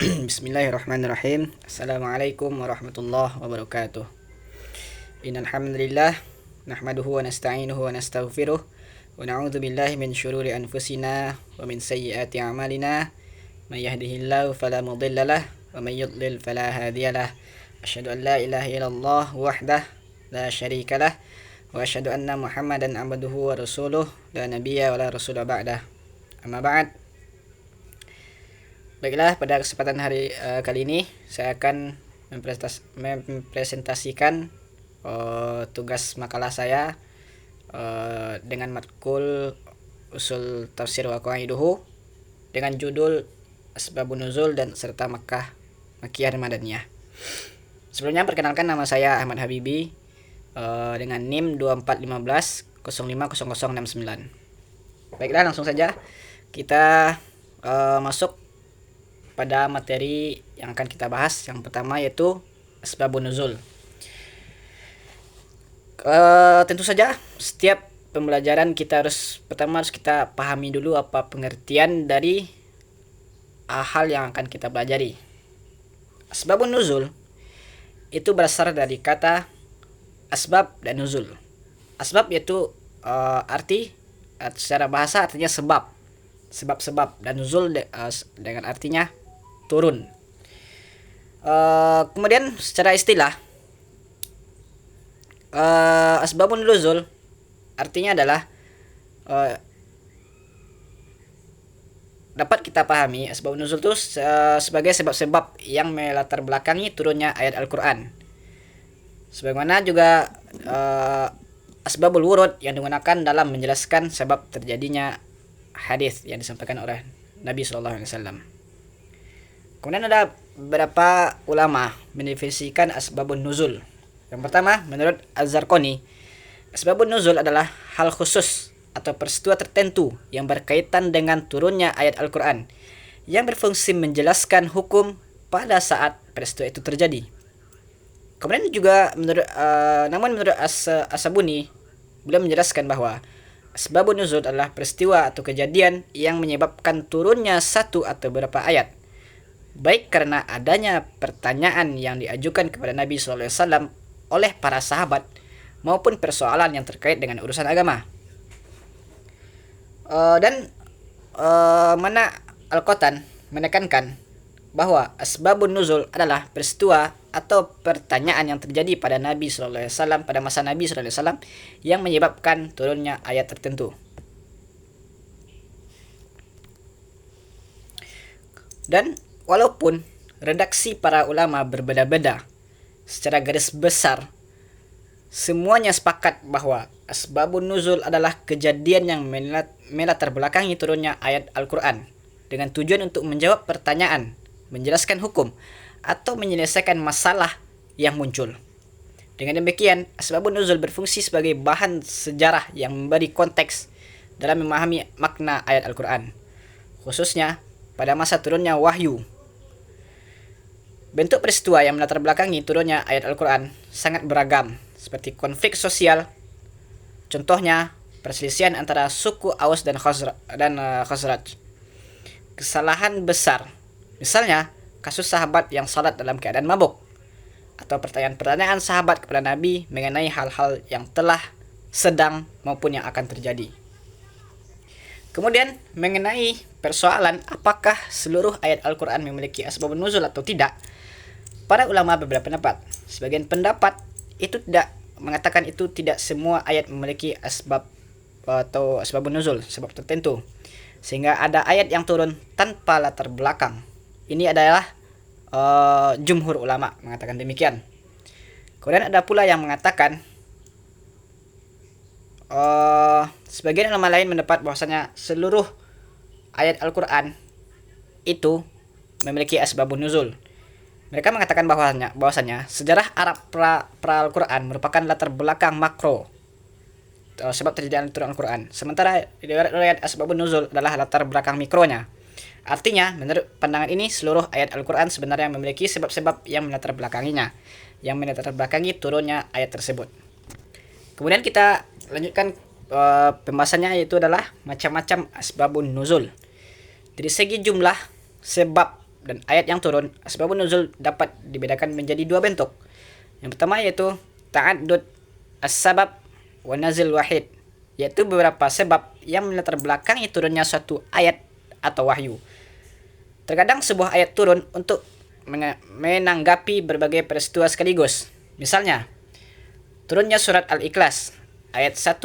Bismillahirrahmanirrahim. Assalamualaikum warahmatullahi wabarakatuh. Innal hamdalillah nahmaduhu wa nasta'inuhu wa nastaghfiruh wa na'udzu billahi min syururi anfusina wa min sayyiati a'malina. May yahdihillahu fala mudhillalah wa may yudlil fala hadiyalah. Asyhadu an la ilaha illallah wahdah la syarikalah wa asyhadu anna Muhammadan abduhu wa rasuluh la nabiyya wa la rasula ba'dah. Amma ba'd. Baiklah, pada kesempatan kali ini saya akan mempresentasikan tugas makalah saya dengan matkul usul tafsir wa qawaiduhu dengan judul Asbabun Nuzul dan serta Makkiyah dan Madaniyah. Sebelumnya perkenalkan, nama saya Ahmad Habibi dengan NIM 2415 050069. Baiklah, langsung saja kita masuk pada materi yang akan kita bahas. Yang pertama yaitu Asbabun Nuzul. Tentu saja setiap pembelajaran pertama harus kita pahami dulu apa pengertian dari hal yang akan kita pelajari. Asbabun Nuzul itu berasal dari kata asbab dan nuzul. Asbab yaitu arti secara bahasa artinya sebab, dan nuzul dengan artinya turun. Kemudian secara istilah, asbabun nuzul artinya adalah dapat kita pahami asbabun nuzul itu sebagai sebab-sebab yang melatar belakangi turunnya ayat Al-Quran. Sebagaimana juga asbabul wurud yang digunakan dalam menjelaskan sebab terjadinya hadis yang disampaikan oleh Nabi SAW. Kemudian ada beberapa ulama mendefinisikan asbabun nuzul. Yang pertama, menurut Az-Zarqani, asbabun nuzul adalah hal khusus atau peristiwa tertentu yang berkaitan dengan turunnya ayat Al-Quran yang berfungsi menjelaskan hukum pada saat peristiwa itu terjadi. Kemudian juga menurut As-Sabuni, beliau menjelaskan bahwa asbabun nuzul adalah peristiwa atau kejadian yang menyebabkan turunnya satu atau beberapa ayat, baik karena adanya pertanyaan yang diajukan kepada Nabi SAW oleh para sahabat maupun persoalan yang terkait dengan urusan agama. Mana Al-Qatan menekankan bahwa asbabun nuzul adalah peristiwa atau pertanyaan yang terjadi pada Nabi SAW pada masa Nabi SAW yang menyebabkan turunnya ayat tertentu. Dan walaupun redaksi para ulama berbeda-beda, secara garis besar semuanya sepakat bahwa asbabun nuzul adalah kejadian yang melatar belakangi turunnya ayat Al-Quran dengan tujuan untuk menjawab pertanyaan, menjelaskan hukum, atau menyelesaikan masalah yang muncul. Dengan demikian, asbabun nuzul berfungsi sebagai bahan sejarah yang memberi konteks dalam memahami makna ayat Al-Quran, khususnya pada masa turunnya wahyu. Bentuk peristiwa yang melatar belakangi turunnya ayat Al-Quran sangat beragam, seperti konflik sosial, contohnya perselisihan antara suku Aus dan Khazraj, kesalahan besar, misalnya kasus sahabat yang salat dalam keadaan mabuk, atau pertanyaan-pertanyaan sahabat kepada Nabi mengenai hal-hal yang telah, sedang, maupun yang akan terjadi. Kemudian mengenai persoalan apakah seluruh ayat Al-Quran memiliki asbabun nuzul atau tidak, para ulama beberapa pendapat. Sebagian pendapat itu tidak semua ayat memiliki asbab atau asbabun nuzul, sebab tertentu, sehingga ada ayat yang turun tanpa latar belakang. Ini adalah jumhur ulama mengatakan demikian. Kemudian ada pula yang mengatakan sebagian ulama lain mendapat bahwasanya seluruh ayat Al-Quran itu memiliki asbabun nuzul. Mereka mengatakan bahwasanya sejarah Arab pra Al-Quran merupakan latar belakang makro sebab terjadinya turun Al-Quran, sementara riwayat asbabun nuzul adalah latar belakang mikronya. Artinya, menurut pandangan ini, seluruh ayat Al-Quran sebenarnya memiliki sebab-sebab yang melatar belakangi turunnya ayat tersebut. Kemudian kita lanjutkan pembahasannya, yaitu adalah macam-macam asbabun nuzul. Dari segi jumlah sebab dan ayat yang turun, asbabun nuzul dapat dibedakan menjadi dua bentuk. Yang pertama yaitu ta'addud as-sabab wa nazil wahid, yaitu beberapa sebab yang melatar belakangi turunnya suatu ayat atau wahyu. Terkadang sebuah ayat turun untuk menanggapi berbagai peristiwa sekaligus. Misalnya, turunnya surat Al-Ikhlas ayat 1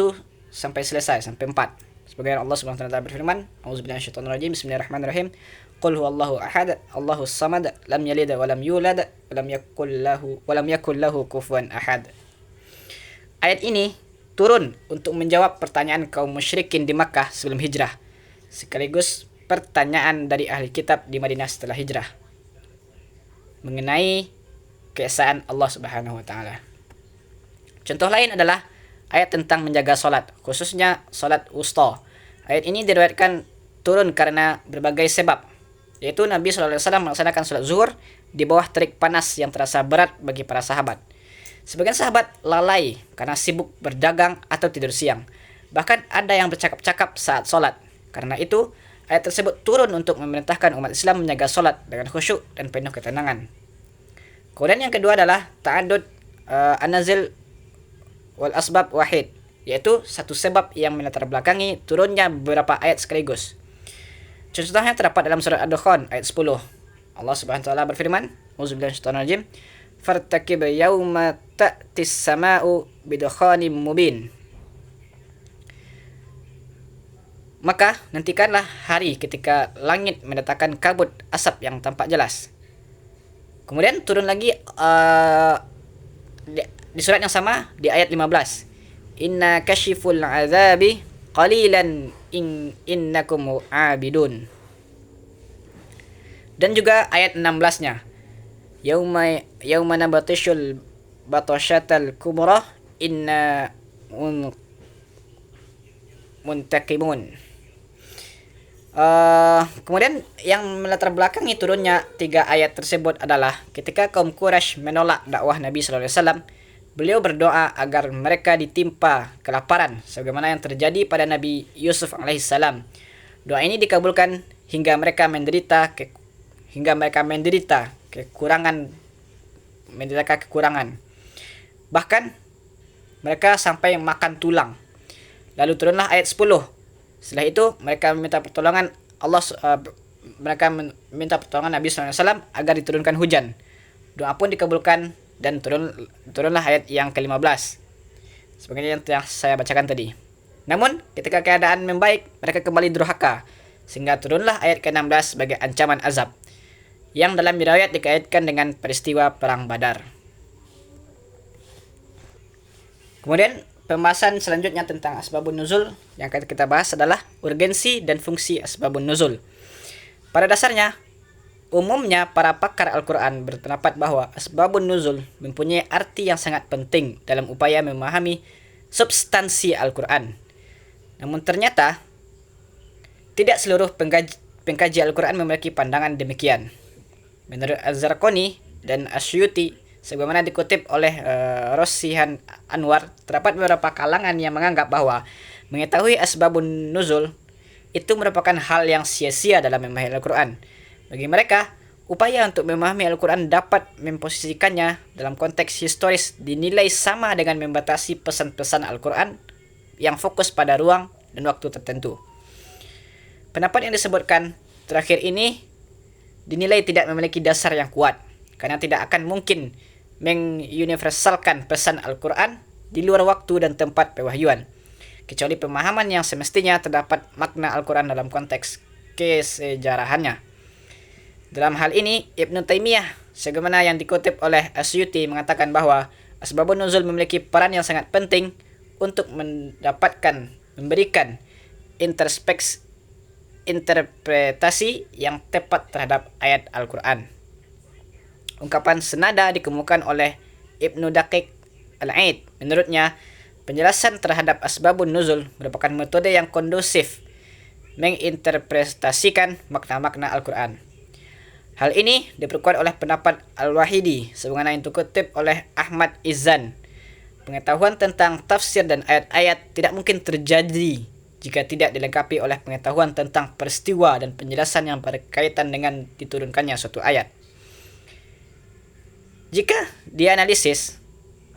sampai selesai sampai 4. Sebagai Allah Subhanahu wa taala berfirman, A'udzubillahi minasyaitonirrajim. Bismillahirrahmanirrahim. Qul huwallahu ahad, Allahus samad, lam yalid wa lam yulad, wa lam yakul lahu kufuwan ahad. Ayat ini turun untuk menjawab pertanyaan kaum musyrikin di Makkah sebelum hijrah, sekaligus pertanyaan dari ahli kitab di Madinah setelah hijrah mengenai keesaan Allah Subhanahu wa taala. Contoh lain adalah ayat tentang menjaga salat, khususnya salat wusta. Ayat ini diriwayatkan turun karena berbagai sebab, yaitu Nabi SAW melaksanakan salat zuhur di bawah terik panas yang terasa berat bagi para sahabat. Sebagian sahabat lalai karena sibuk berdagang atau tidur siang. Bahkan ada yang bercakap-cakap saat salat. Karena itu, ayat tersebut turun untuk memerintahkan umat Islam menjaga salat dengan khusyuk dan penuh ketenangan. Kemudian yang kedua adalah ta'addud an-nazil wal asbab wahid, yaitu satu sebab yang melatar belakangi turunnya beberapa ayat sekaligus. Contohnya terdapat dalam surat Ad-Dukhan ayat 10. Allah Subhanahu wa taala berfirman, A'udzubillahi minasyaitonirrajim, fartakib yauma ta'tis sama'u bidukhanin mubin. Maka nantikanlah hari ketika langit mendatangkan kabut asap yang tampak jelas. Kemudian turun lagi di surat yang sama di ayat 15. Inna kashiful azabi qalilan innakum abidun. Dan juga ayat 16-nya. Yauma nabatishul batashatal kubra inna muntaqimun. Kemudian yang melatar belakangi turunnya tiga ayat tersebut adalah ketika kaum Quraisy menolak dakwah Nabi SAW, beliau berdoa agar mereka ditimpa kelaparan sebagaimana yang terjadi pada Nabi Yusuf alaihissalam. Doa ini dikabulkan hingga mereka menderita kekurangan. Bahkan mereka sampai makan tulang. Lalu turunlah ayat 10. Setelah itu mereka meminta pertolongan Nabi SAW agar diturunkan hujan. Doa pun dikabulkan dan turunlah ayat yang ke-15. Sebagaimana yang telah saya bacakan tadi. Namun ketika keadaan membaik, mereka kembali durhaka sehingga turunlah ayat ke-16 sebagai ancaman azab, yang dalam riwayat dikaitkan dengan peristiwa perang Badar. Kemudian pembahasan selanjutnya tentang asbabun nuzul yang akan kita bahas adalah urgensi dan fungsi asbabun nuzul. Pada dasarnya, umumnya para pakar Al-Quran berpendapat bahwa asbabun nuzul mempunyai arti yang sangat penting dalam upaya memahami substansi Al-Quran. Namun ternyata, tidak seluruh pengkaji Al-Quran memiliki pandangan demikian. Menurut Az-Zarqani dan Asyuti, sebagaimana dikutip oleh Rosihan Anwar, terdapat beberapa kalangan yang menganggap bahwa mengetahui asbabun nuzul itu merupakan hal yang sia-sia dalam memahami Al-Quran. Bagi mereka, upaya untuk memahami Al-Quran dapat memposisikannya dalam konteks historis dinilai sama dengan membatasi pesan-pesan Al-Quran yang fokus pada ruang dan waktu tertentu. Pendapat yang disebutkan terakhir ini dinilai tidak memiliki dasar yang kuat, karena tidak akan mungkin menguniversalkan pesan Al-Quran di luar waktu dan tempat pewahyuan, kecuali pemahaman yang semestinya terdapat makna Al-Quran dalam konteks kesejarahannya. Dalam hal ini, Ibnu Taimiyah, sebagaimana yang dikutip oleh Asyuti, mengatakan bahwa asbabun nuzul memiliki peran yang sangat penting untuk memberikan interpretasi yang tepat terhadap ayat Al-Quran. Ungkapan senada dikemukakan oleh Ibnu Daqiq Al-Aid. Menurutnya, penjelasan terhadap asbabun nuzul merupakan metode yang kondusif menginterpretasikan makna-makna Al-Quran. Hal ini diperkuat oleh pendapat Al-Wahidi, sebagaimana yang dikutip oleh Ahmad Izzan. Pengetahuan tentang tafsir dan ayat-ayat tidak mungkin terjadi jika tidak dilengkapi oleh pengetahuan tentang peristiwa dan penjelasan yang berkaitan dengan diturunkannya suatu ayat. Jika dianalisis,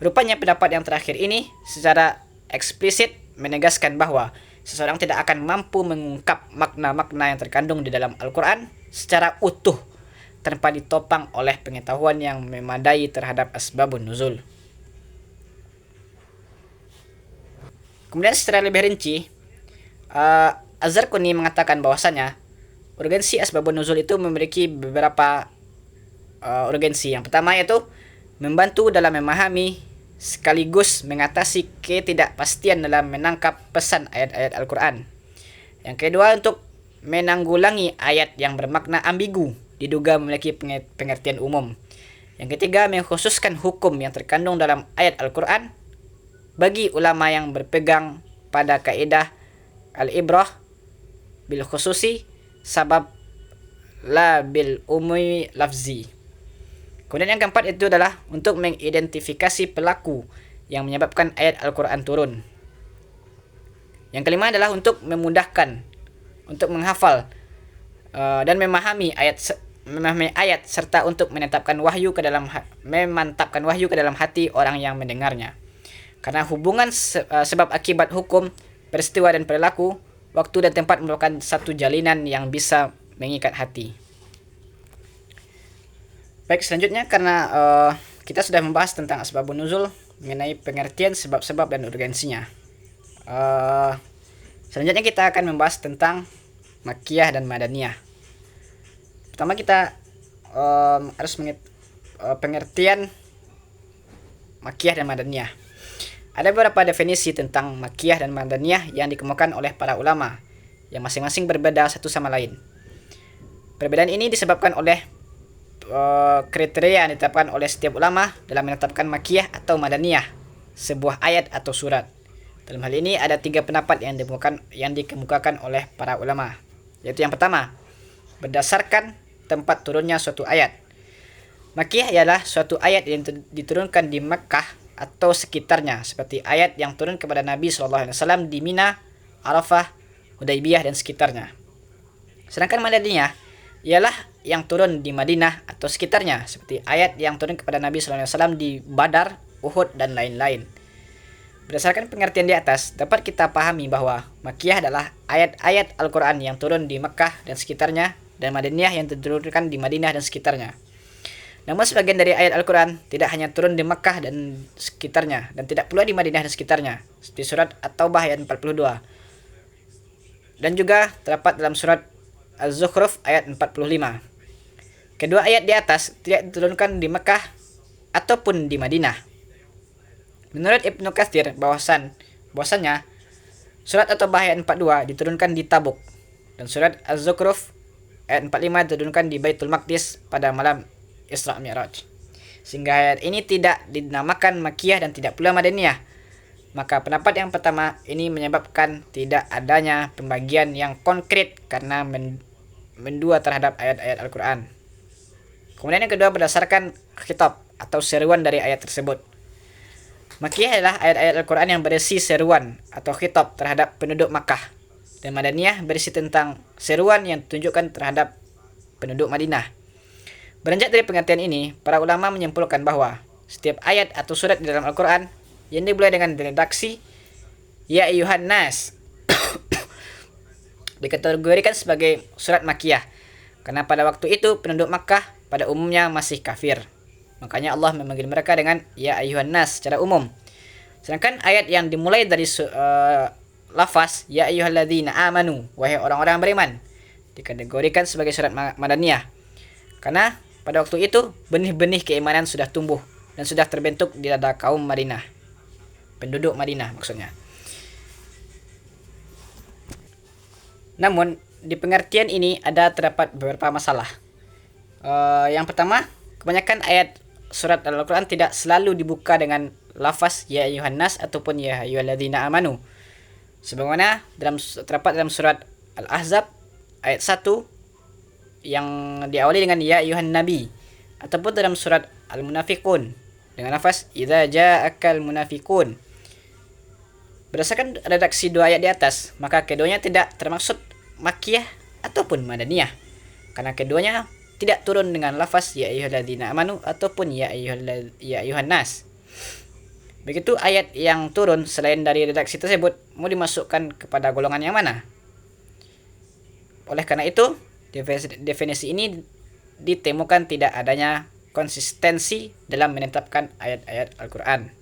rupanya pendapat yang terakhir ini secara eksplisit menegaskan bahwa seseorang tidak akan mampu mengungkap makna-makna yang terkandung di dalam Al-Quran secara utuh tanpa ditopang oleh pengetahuan yang memadai terhadap asbabun nuzul. Kemudian secara lebih rinci, Az-Zarquni mengatakan bahwasanya urgensi asbabun nuzul itu memiliki beberapa urgensi. Yang pertama yaitu membantu dalam memahami sekaligus mengatasi ketidakpastian dalam menangkap pesan ayat-ayat Al-Quran. Yang kedua, untuk menanggulangi ayat yang bermakna ambigu diduga memiliki pengertian umum. Yang ketiga, mengkhususkan hukum yang terkandung dalam ayat Al-Quran bagi ulama yang berpegang pada kaidah al-ibrah bil khususi sabab la bil umumi lafzi. Kemudian yang keempat itu adalah untuk mengidentifikasi pelaku yang menyebabkan ayat Al-Quran turun. Yang kelima adalah untuk memudahkan, untuk menghafal dan memahami ayat serta untuk memantapkan wahyu ke dalam hati orang yang mendengarnya. Karena hubungan sebab akibat hukum, peristiwa dan perilaku, waktu dan tempat merupakan satu jalinan yang bisa mengikat hati. Baik, selanjutnya karena kita sudah membahas tentang asbabun nuzul, mengenai pengertian sebab-sebab dan urgensinya. Selanjutnya kita akan membahas tentang Makkiyah dan Madaniyah. Pertama kita harus pengertian Makkiyah dan Madaniyah. Ada beberapa definisi tentang Makkiyah dan Madaniyah yang dikemukakan oleh para ulama, yang masing-masing berbeda satu sama lain. Perbedaan ini disebabkan oleh kriteria yang ditetapkan oleh setiap ulama dalam menetapkan Makkiyah atau Madaniyah, sebuah ayat atau surat. Dalam hal ini ada 3 pendapat yang dikemukakan oleh para ulama, yaitu yang pertama, berdasarkan tempat turunnya suatu ayat. Makkiyah ialah suatu ayat yang diturunkan di Makkah atau sekitarnya, seperti ayat yang turun kepada Nabi SAW di Mina, Arafah, Hudaybiyah dan sekitarnya. Sedangkan Madaniyah ialah yang turun di Madinah atau sekitarnya, seperti ayat yang turun kepada Nabi SAW di Badar, Uhud dan lain-lain. Berdasarkan pengertian di atas, dapat kita pahami bahwa Makkiyah adalah ayat-ayat Al-Quran yang turun di Makkah dan sekitarnya, dan Madaniyah yang diturunkan di Madinah dan sekitarnya. Namun sebagian dari ayat Al-Quran tidak hanya turun di Makkah dan sekitarnya, dan tidak pula di Madinah dan sekitarnya, seperti surat At-Taubah ayat 42. Dan juga terdapat dalam surat Az-Zukhruf ayat 45. Kedua ayat di atas tidak diturunkan di Mekah ataupun di Madinah. Menurut Ibnu Katsir bahwasannya surat At-Taubah ayat 42 diturunkan di Tabuk, dan surat Az-Zukhruf ayat 45 diturunkan di Baitul Maqdis pada malam Isra Mi'raj. Sehingga ayat ini tidak dinamakan Makkiyah dan tidak pula Madaniyah. Maka pendapat yang pertama ini menyebabkan tidak adanya pembagian yang konkret karena mendua terhadap ayat-ayat Al-Quran. Kemudian yang kedua, berdasarkan khitab atau seruan dari ayat tersebut. Makkiyah adalah ayat-ayat Al-Quran yang berisi seruan atau khitab terhadap penduduk Makkah, dan Madaniyah berisi tentang seruan yang ditunjukkan terhadap penduduk Madinah. Beranjak dari pengertian ini, para ulama menyimpulkan bahwa setiap ayat atau surat di dalam Al-Quran yang dimulai dengan redaksi Ya Ayyuhan Nas dikategorikan sebagai surat Makkiyah, karena pada waktu itu penduduk Makkah pada umumnya masih kafir. Makanya Allah memanggil mereka dengan Ya Ayyuhan Nas secara umum. Sedangkan ayat yang dimulai dari lafaz Ya Ayyuhalladzina amanu, wahai orang-orang beriman, dikategorikan sebagai surat Madaniyah, karena pada waktu itu benih-benih keimanan sudah tumbuh dan sudah terbentuk di dada kaum Madinah, penduduk Madinah maksudnya. Namun di pengertian ini terdapat beberapa masalah. Yang pertama, kebanyakan ayat surat Al-Quran tidak selalu dibuka dengan lafaz Ya Ayyuhan Nas ataupun Ya Ayyuhalladzina amanu, sebagaimana terdapat dalam surat Al-Ahzab ayat 1 yang diawali dengan Ya Ayyuhan Nabi, ataupun dalam surat Al-Munafiqun dengan lafaz Idza ja'akal munafiqun. Berdasarkan redaksi dua ayat di atas, maka keduanya tidak termaksud Makkiyah ataupun Madaniyah, karena keduanya tidak turun dengan lafaz ya ayyuhalladzina amanu ataupun ya ayyuhan nas. Begitu ayat yang turun selain dari redaksi tersebut mau dimasukkan kepada golongan yang mana? Oleh karena itu, definisi ini ditemukan tidak adanya konsistensi dalam menetapkan ayat-ayat Al-Quran.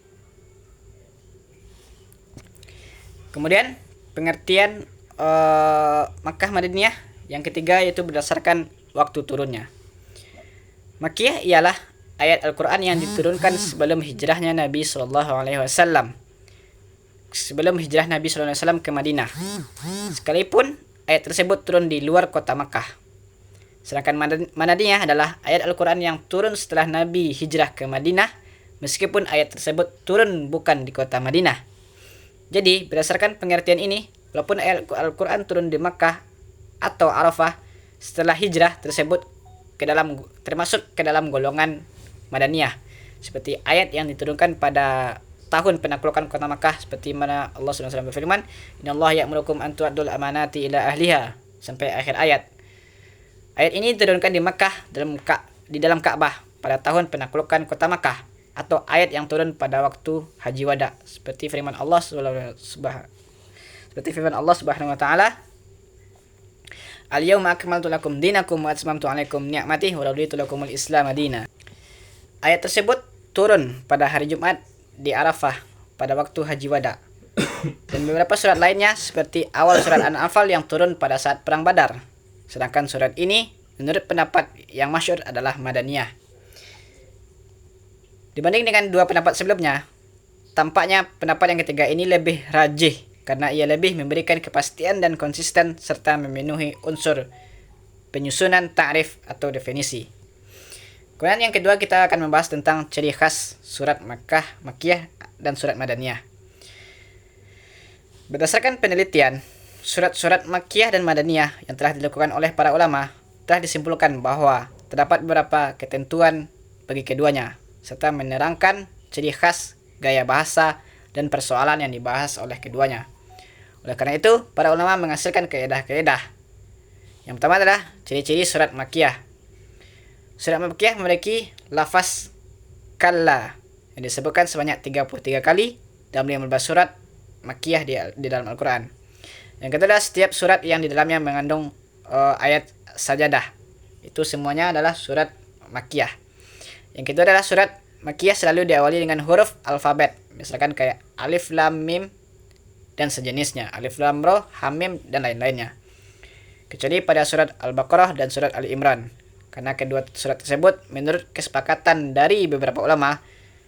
Kemudian pengertian Makkah Madaniyah yang ketiga yaitu berdasarkan waktu turunnya. Makkiyah ialah ayat Al-Quran yang diturunkan sebelum hijrahnya Nabi SAW. Sebelum hijrah Nabi SAW ke Madinah. Sekalipun ayat tersebut turun di luar kota Makkah. Sedangkan Madaniyah adalah ayat Al-Quran yang turun setelah Nabi hijrah ke Madinah, meskipun ayat tersebut turun bukan di kota Madinah. Jadi, berdasarkan pengertian ini, walaupun ayat Al-Quran turun di Makkah atau Arafah setelah hijrah tersebut termasuk ke dalam golongan Madaniyah, seperti ayat yang diturunkan pada tahun penaklukan kota Makkah, seperti mana Allah SWT berfirman, "Innallaha ya'murukum an tu'addul amanati ila ahliha," sampai akhir ayat. Ayat ini diturunkan di Makkah di dalam Ka'bah pada tahun penaklukan kota Makkah, atau ayat yang turun pada waktu Haji Wada, seperti firman Allah Subhanahu wa taala, "Al-yauma akmaltu lakum dinakum wa atmamtu 'alaikum ni'mati wa raditu lakumul Islam madina." Ayat tersebut turun pada hari Jumat di Arafah pada waktu Haji Wada. Dan beberapa surat lainnya seperti awal surat An-Anfal yang turun pada saat perang Badar. Sedangkan surat ini menurut pendapat yang masyhur adalah Madaniyah. Dibanding dengan dua pendapat sebelumnya, tampaknya pendapat yang ketiga ini lebih rajih karena ia lebih memberikan kepastian dan konsisten serta memenuhi unsur penyusunan ta'rif atau definisi. Kemudian yang kedua kita akan membahas tentang ciri khas surat Makkiyah dan surat Madaniyah. Berdasarkan penelitian, surat-surat Makkiyah dan Madaniyah yang telah dilakukan oleh para ulama telah disimpulkan bahwa terdapat beberapa ketentuan bagi keduanya, serta menerangkan ciri khas, gaya bahasa, dan persoalan yang dibahas oleh keduanya. Oleh karena itu, para ulama menghasilkan kaedah-kaedah. Yang pertama adalah ciri-ciri surat Makkiyah. Surat Makkiyah memiliki lafaz kalla yang disebutkan sebanyak 33 kali dalam 15 surat Makkiyah di dalam Al-Quran. Yang kedua adalah setiap surat yang di dalamnya mengandung ayat sajadah. Itu semuanya adalah surat Makkiyah. Yang kedua adalah surat Makkiyah selalu diawali dengan huruf alfabet, misalkan kayak alif lam mim dan sejenisnya, alif lam ra, ha mim dan lain-lainnya. Kecuali pada surat Al-Baqarah dan surat Ali Imran, karena kedua surat tersebut menurut kesepakatan dari beberapa ulama,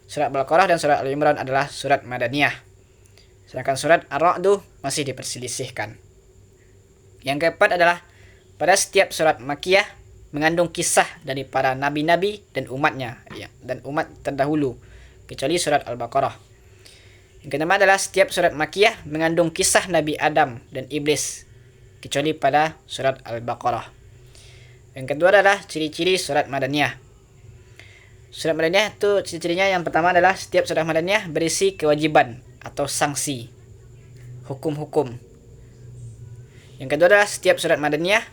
surat Al-Baqarah dan surat Ali Imran adalah surat Madaniyah. Sedangkan surat Ar-Ra'd masih diperselisihkan. Yang keempat adalah pada setiap surat Makkiyah mengandung kisah dari para nabi-nabi dan umatnya, dan umat terdahulu, kecuali surat Al-Baqarah. Yang kelima adalah setiap surat Makkiyah mengandung kisah Nabi Adam dan Iblis, kecuali pada surat Al-Baqarah. Yang kedua adalah ciri-ciri surat Madaniyah. Surat Madaniyah itu ciri-cirinya yang pertama adalah setiap surat Madaniyah berisi kewajiban atau sanksi, hukum-hukum. Yang kedua adalah setiap surat Madaniyah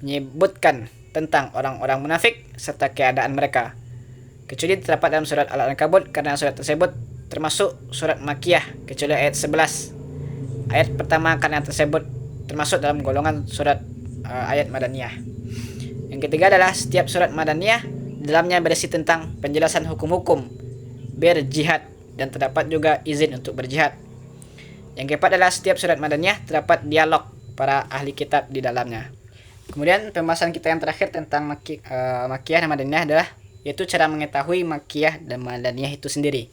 menyebutkan tentang orang-orang munafik serta keadaan mereka, kecuali terdapat dalam surat Al-Ankabut, karena surat tersebut termasuk surat Makkiyah kecuali ayat 11. Ayat pertama karena tersebut termasuk dalam golongan surat ayat Madaniyah. Yang ketiga adalah setiap surat Madaniyah dalamnya berisi tentang penjelasan hukum-hukum berjihad dan terdapat juga izin untuk berjihad. Yang keempat adalah setiap surat Madaniyah terdapat dialog para ahli kitab di dalamnya. Kemudian pembahasan kita yang terakhir tentang Makkiyah dan Madaniyah adalah yaitu cara mengetahui Makkiyah dan Madaniyah itu sendiri.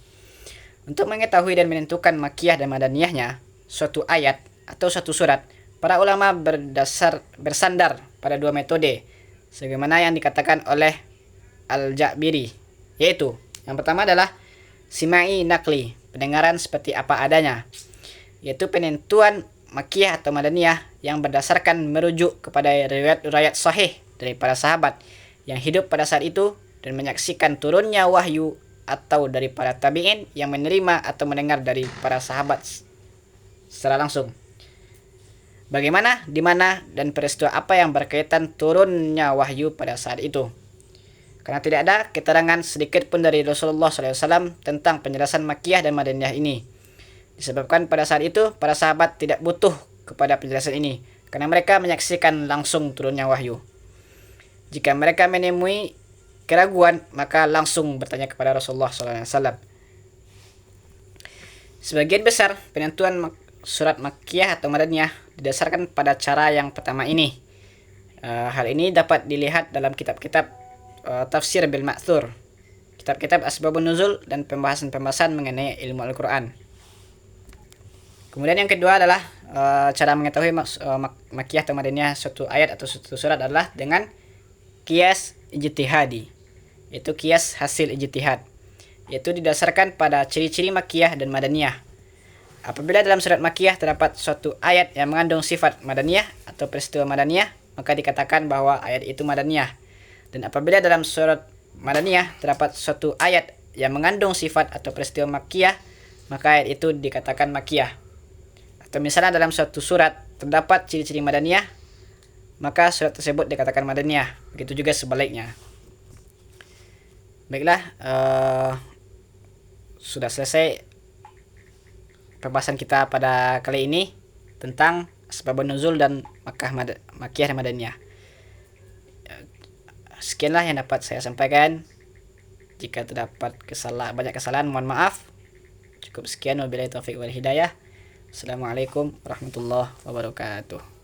Untuk mengetahui dan menentukan Makkiyah dan Madaniyahnya suatu ayat atau suatu surat, para ulama bersandar pada dua metode sebagaimana yang dikatakan oleh Al-Ja'biri, yaitu yang pertama adalah simai nakli, pendengaran seperti apa adanya, yaitu penentuan Makkiyah atau Madaniyah yang berdasarkan merujuk kepada riwayat sahih dari para sahabat yang hidup pada saat itu dan menyaksikan turunnya wahyu, atau dari para tabi'in yang menerima atau mendengar dari para sahabat secara langsung. Bagaimana, di mana, dan peristiwa apa yang berkaitan turunnya wahyu pada saat itu. Karena tidak ada keterangan sedikit pun dari Rasulullah SAW tentang penjelasan Makkiyah dan Madaniyah ini. Disebabkan pada saat itu para sahabat tidak butuh kepada penjelasan ini, karena mereka menyaksikan langsung turunnya wahyu. Jika mereka menemui keraguan, maka langsung bertanya kepada Rasulullah SAW. Sebagian besar penentuan surat Makkiyah atau Madaniyah didasarkan pada cara yang pertama ini. Hal ini dapat dilihat dalam kitab-kitab tafsir bil ma'thur, kitab-kitab asbabun nuzul, dan pembahasan-pembahasan mengenai ilmu Al-Quran. Kemudian yang kedua adalah cara mengetahui Makkiyah atau Madaniyah suatu ayat atau suatu surat adalah dengan qiyas ijtihadi, yaitu qiyas hasil ijtihad, yaitu didasarkan pada ciri-ciri Makkiyah dan Madaniyah. Apabila dalam surat Makkiyah terdapat suatu ayat yang mengandung sifat Madaniyah atau peristiwa Madaniyah, maka dikatakan bahwa ayat itu Madaniyah. Dan apabila dalam surat Madaniyah terdapat suatu ayat yang mengandung sifat atau peristiwa Makkiyah, maka ayat itu dikatakan Makkiyah. Atau misalnya dalam suatu surat terdapat ciri-ciri Madaniyah, maka surat tersebut dikatakan Madaniyah. Begitu juga sebaliknya. Baiklah, sudah selesai pembahasan kita pada kali ini tentang asbabun nuzul dan Makkiyah dan Madaniyah. Sekianlah yang dapat saya sampaikan. Jika terdapat banyak kesalahan, mohon maaf. Cukup sekian, wabillahi taufiq wal hidayah. Assalamualaikum warahmatullahi wabarakatuh.